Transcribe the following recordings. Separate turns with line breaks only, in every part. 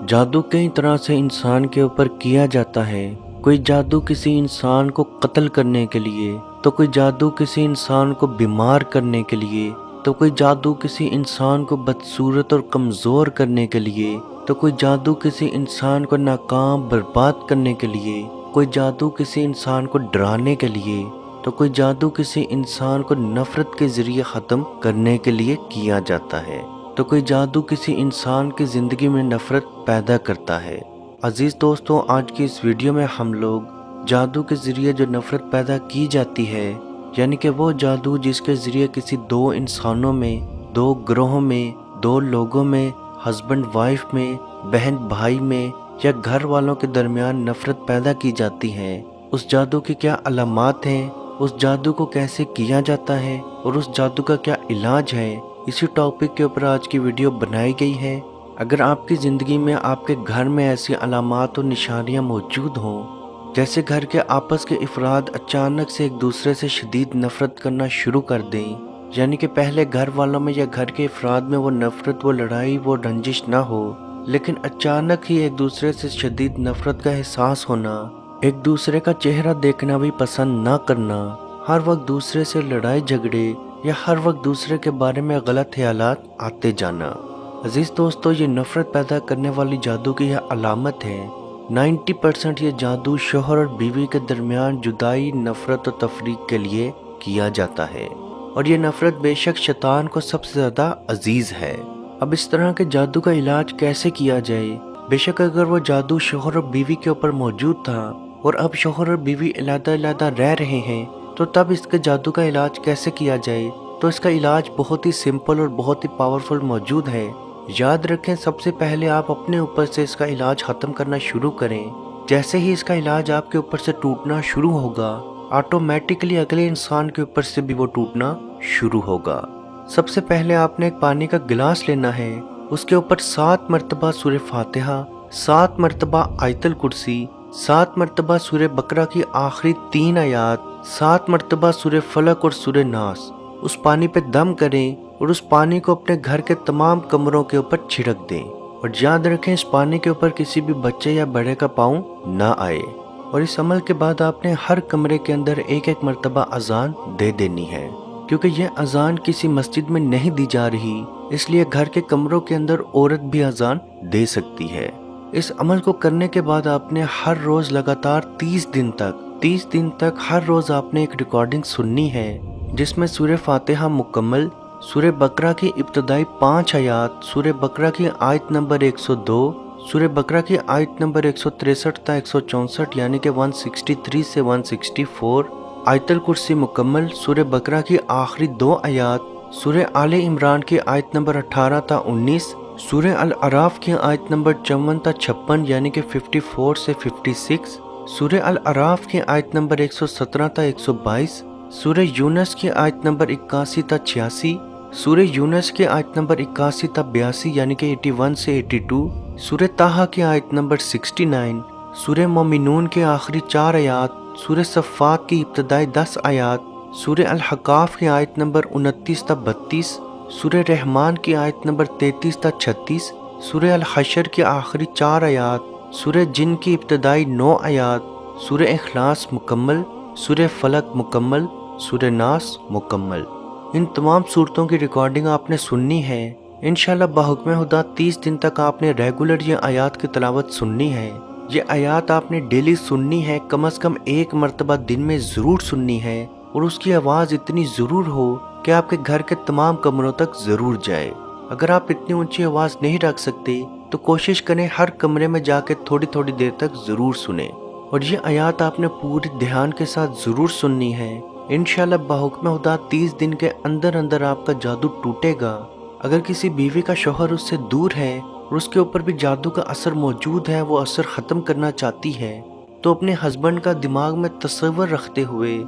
جادو کئی طرح سے انسان کے اوپر کیا جاتا ہے۔ کوئی جادو کسی انسان کو قتل کرنے کے لیے، تو کوئی جادو کسی انسان کو بیمار کرنے کے لیے، تو کوئی جادو کسی انسان کو بدصورت اور کمزور کرنے کے لیے، تو کوئی جادو کسی انسان کو ناکام برباد کرنے کے لیے، کوئی جادو کسی انسان کو ڈرانے کے لیے، تو کوئی جادو کسی انسان کو نفرت کے ذریعے ختم کرنے کے لیے کیا جاتا ہے، تو کوئی جادو کسی انسان کی زندگی میں نفرت پیدا کرتا ہے۔ عزیز دوستوں، آج کی اس ویڈیو میں ہم لوگ جادو کے ذریعے جو نفرت پیدا کی جاتی ہے، یعنی کہ وہ جادو جس کے ذریعے کسی دو انسانوں میں، دو گروہوں میں، دو لوگوں میں، ہسبینڈ وائف میں، بہن بھائی میں یا گھر والوں کے درمیان نفرت پیدا کی جاتی ہے، اس جادو کی کیا علامات ہیں، اس جادو کو کیسے کیا جاتا ہے اور اس جادو کا کیا علاج ہے، اسی ٹاپک کے اوپر آج کی ویڈیو بنائی گئی ہے۔ اگر آپ کی زندگی میں، آپ کے گھر میں ایسی علامات اور نشانیاں موجود ہوں، جیسے گھر کے آپس کے افراد اچانک سے ایک دوسرے سے شدید نفرت کرنا شروع کر دیں، یعنی کہ پہلے گھر والوں میں یا گھر کے افراد میں وہ نفرت، وہ لڑائی، وہ رنجش نہ ہو، لیکن اچانک ہی ایک دوسرے سے شدید نفرت کا احساس ہونا، ایک دوسرے کا چہرہ دیکھنا بھی پسند نہ کرنا، ہر وقت دوسرے سے لڑائی جھگڑے یا ہر وقت دوسرے کے بارے میں غلط خیالات آتے جانا۔ عزیز دوستو، یہ نفرت پیدا کرنے والی جادو کی یہ علامت ہے۔ 90% یہ جادو شوہر اور بیوی کے درمیان جدائی، نفرت اور تفریق کے لیے کیا جاتا ہے، اور یہ نفرت بے شک شیطان کو سب سے زیادہ عزیز ہے۔ اب اس طرح کے جادو کا علاج کیسے کیا جائے؟ بے شک اگر وہ جادو شوہر اور بیوی کے اوپر موجود تھا اور اب شوہر اور بیوی علیحدہ علیحدہ رہ رہے ہیں، تو تب اس کے جادو کا علاج کیسے کیا جائے؟ تو اس کا علاج بہت ہی سمپل اور بہت ہی پاورفل موجود ہے۔ یاد رکھیں، سب سے پہلے آپ اپنے اوپر سے اس کا علاج ختم کرنا شروع کریں۔ جیسے ہی اس کا علاج آپ کے اوپر سے ٹوٹنا شروع ہوگا، آٹومیٹکلی اگلے انسان کے اوپر سے بھی وہ ٹوٹنا شروع ہوگا۔ سب سے پہلے آپ نے ایک پانی کا گلاس لینا ہے، اس کے اوپر 7 مرتبہ سورہ فاتحہ، 7 مرتبہ آیت الکرسی، 7 مرتبہ سورہ بقرہ کی آخری 3 آیات، 7 مرتبہ سورہ فلق اور سورہ ناس اس پانی پہ دم کریں اور اس پانی کو اپنے گھر کے تمام کمروں کے اوپر چھڑک دیں، اور یاد رکھیں اس پانی کے اوپر کسی بھی بچے یا بڑے کا پاؤں نہ آئے۔ اور اس عمل کے بعد آپ نے ہر کمرے کے اندر ایک ایک مرتبہ اذان دے دینی ہے، کیونکہ یہ اذان کسی مسجد میں نہیں دی جا رہی، اس لیے گھر کے کمروں کے اندر عورت بھی اذان دے سکتی ہے۔ اس عمل کو کرنے کے بعد آپ نے ہر روز لگاتار 30 دن تک ہر روز آپ نے ایک ریکارڈنگ سننی ہے، جس میں سورہ فاتحہ مکمل، سورہ بقرہ کی ابتدائی 5 آیات، سورہ بقرہ کی آیت نمبر 102، سورہ بقرہ کی آیت نمبر 163 تا 164 یعنی کہ 163 سے 164، آیت الکرسی مکمل، سورہ بقرہ کی آخری 2 آیات، سورہ آل عمران کی آیت نمبر 18 تا 19، سورہ الاعراف کی آیت نمبر 54 تا 56 یعنی کہ 54 سے 56، سورہ الاعراف کی آیت نمبر 117 تا 122، سورہ یونس کی آیت نمبر 81 تا 86، سورہ یونس کی آیت نمبر 81 تا 82 یعنی کہ 81 سے 82، سورہ طٰہٰ کی آیت نمبر 69، سورہ مومنون کے آخری 4 آیات، سورہ صفات کی ابتدائی 10 آیات، سورہ الحقاف کی آیت نمبر 29 تا 32، سورہ رحمان کی آیت نمبر 33 تا 36، سورہ الحشر کی آخری 4 آیات، سورہ جن کی ابتدائی 9 آیات، سورہ اخلاص مکمل، سورہ فلق مکمل، سورہ ناس مکمل۔ ان تمام صورتوں کی ریکارڈنگ آپ نے سننی ہے۔ انشاءاللہ بحکم خدا 30 دن تک آپ نے ریگولر یہ آیات کی تلاوت سننی ہے۔ یہ آیات آپ نے ڈیلی سننی ہے، کم از کم 1 مرتبہ دن میں ضرور سننی ہے، اور اس کی آواز اتنی ضرور ہو کہ آپ کے گھر کے تمام کمروں تک ضرور جائے۔ اگر آپ اتنی اونچی آواز نہیں رکھ سکتے تو کوشش کریں ہر کمرے میں جا کے تھوڑی تھوڑی دیر تک ضرور سنیں، اور یہ آیات آپ نے پوری دھیان کے ساتھ ضرور سننی ہے۔ انشاءاللہ بحکم خدا 30 دن کے اندر اندر آپ کا جادو ٹوٹے گا۔ اگر کسی بیوی کا شوہر اس سے دور ہے اور اس کے اوپر بھی جادو کا اثر موجود ہے، وہ اثر ختم کرنا چاہتی ہے، تو اپنے ہسبینڈ کا دماغ میں تصور رکھتے ہوئے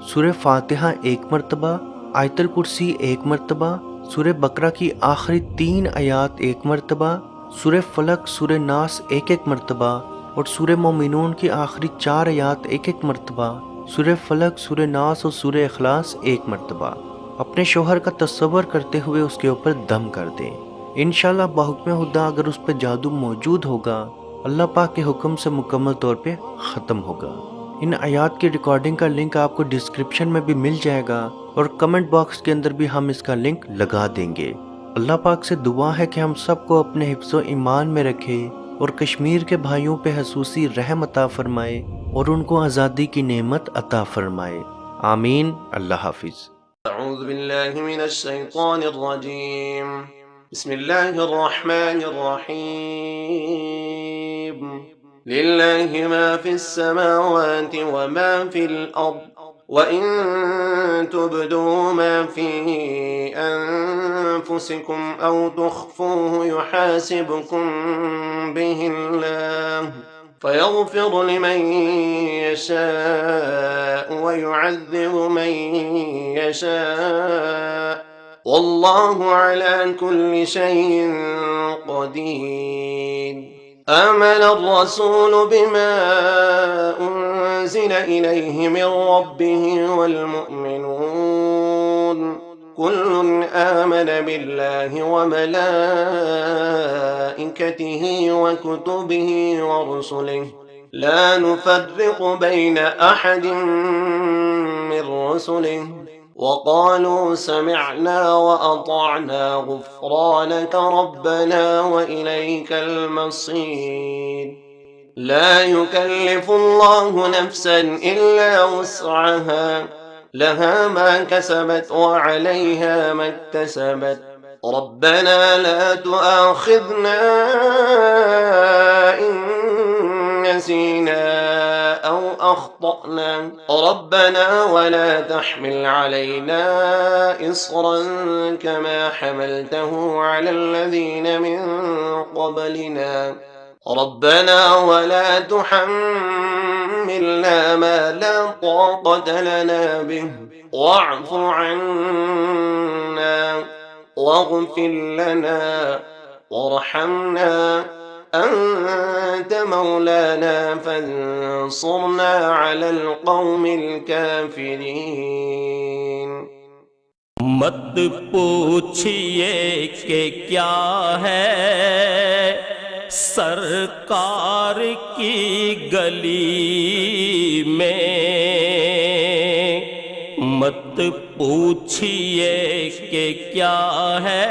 سورہ فاتحہ 1 مرتبہ، آیت الکرسی 1 مرتبہ، سورہ بقرہ کی آخری 3 آیات 1 مرتبہ، سورہ فلق، سورہ ناس 1 مرتبہ، اور سورہ مومنون کی آخری 4 آیات 1 مرتبہ، سورہ فلق، سورہ ناس اور سورہ اخلاص 1 مرتبہ اپنے شوہر کا تصور کرتے ہوئے اس کے اوپر دم کر دیں۔ انشاءاللہ بحکم خدا اگر اس پہ جادو موجود ہوگا اللہ پاک کے حکم سے مکمل طور پہ ختم ہوگا۔ ان آیات کی ریکارڈنگ کا لنک آپ کو ڈسکرپشن میں بھی مل جائے گا اور کمنٹ باکس کے اندر بھی ہم اس کا لنک لگا دیں گے۔ اللہ پاک سے دعا ہے کہ ہم سب کو اپنے حفظ و ایمان میں رکھے اور کشمیر کے بھائیوں پہ خصوصی رحم عطا فرمائے اور ان کو آزادی کی نعمت عطا فرمائے۔ آمین۔ اللہ حافظ۔
اعوذ باللہ من الشیطان الرجیم، بسم اللہ الرحمن الرحیم، للہ ما فی السماوات وما فی الارض وَإِن تُبْدُوا مَا فِي أَنفُسِكُمْ أَوْ تُخْفُوهُ يُحَاسِبْكُم بِهِ اللَّهُ فَيَغْفِرُ لِمَن يَشَاءُ وَيُعَذِّبُ مَن يَشَاءُ وَاللَّهُ عَلَى كُلِّ شَيْءٍ قَدِيرٌ۔ آمن الرسول بما أنزل إليه من ربه والمؤمنون كل آمن بالله وملائكته وكتبه ورسله لا نفرق بين أحد من رسله وقالوا سمعنا وأطعنا غفرانك ربنا وإليك المصير۔ لا يكلف الله نفسا إلا وسعها لها ما كسبت وعليها ما اكتسبت ربنا لا تؤاخذنا إن نسينا أو أخطأنا ربنا ولا تحمل علينا إصرا كما حملته على الذين من قبلنا ربنا ولا تحملنا ما لا طاقة لنا به واعف عنا واغفر لنا وارحمنا أنت مولانا فانصرنا على القوم الكافرين۔
مت پوچھئے کہ کیا ہے سرکار کی گلی میں، مت پوچھئے کہ کیا ہے